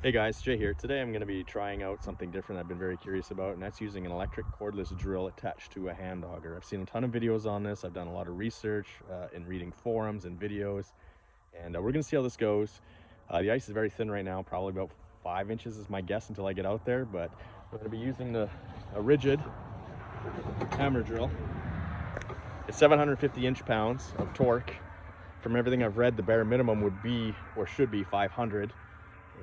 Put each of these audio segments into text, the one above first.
Hey guys, Jay here. Today I'm going to be trying out something different I've been very curious about, and that's using an electric cordless drill attached to a hand auger. I've seen a ton of videos on this. I've done a lot of research in reading forums and videos, and we're going to see how this goes. The ice is very thin right now, probably about 5 inches is my guess until I get out there, but we're going to be using a Ridgid hammer drill. It's 750 inch-pounds of torque. From everything I've read, the bare minimum would be, or should be, 500.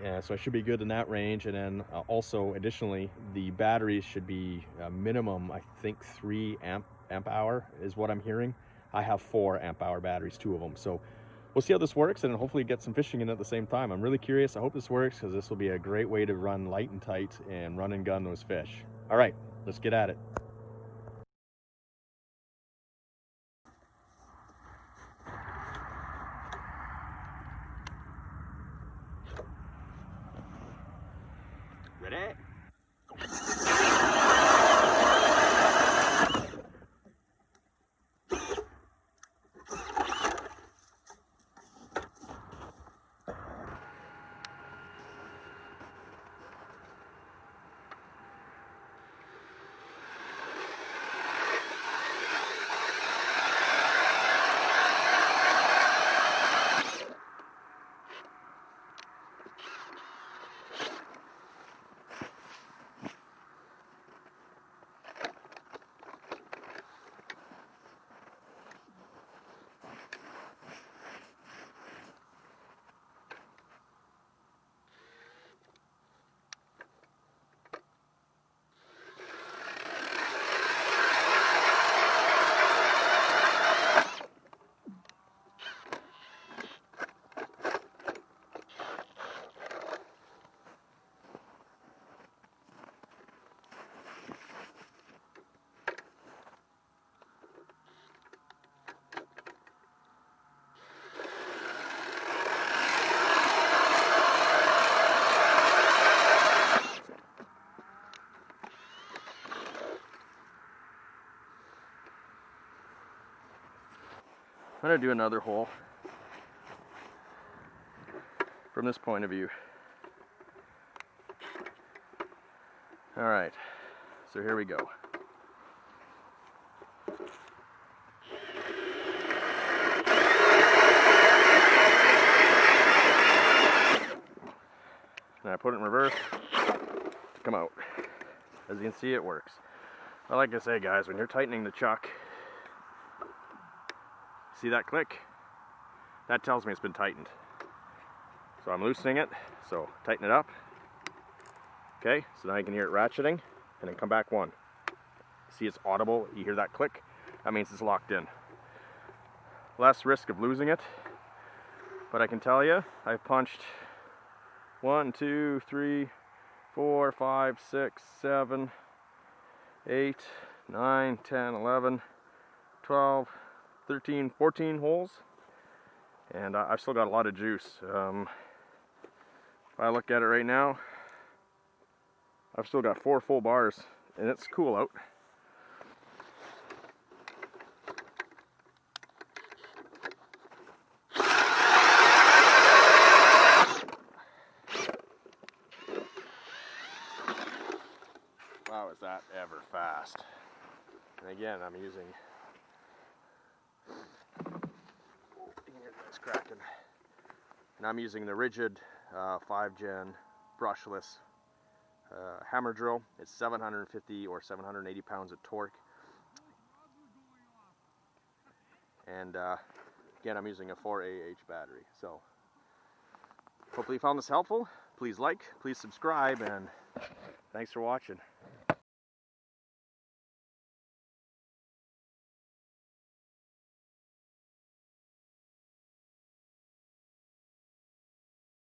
Yeah, so I should be good in that range. And then also additionally, the batteries should be minimum, I think 3 amp hour is what I'm hearing. I have 4 amp hour batteries, 2 of them. So we'll see how this works and hopefully get some fishing in at the same time. I'm really curious. I hope this works because this will be a great way to run light and tight and run and gun those fish. All right, let's get at it. Ready? I'm going to do another hole from this point of view. All right, so here we go. Now I put it in reverse to come out. As you can see, it works. Well, like I say, guys, when you're tightening the chuck, see that click? That tells me it's been tightened. So I'm loosening it, so tighten it up. Okay, so now you can hear it ratcheting, and then come back one. See, it's audible, you hear that click? That means it's locked in. Less risk of losing it, but I can tell you, I've punched 1, 2, 3, 4, 5, 6, 7, 8, 9, 10, 11, 12, 13, 14 holes, and I've still got a lot of juice. If I look at it right now, I've still got 4 full bars, and it's cool out. Wow, is that ever fast. And again, I'm using, it's cracking. And I'm using the Ridgid 5-gen brushless hammer drill. It's 750 or 780 pounds of torque. And again, I'm using a 4AH battery. So hopefully you found this helpful. Please like, please subscribe, and thanks for watching.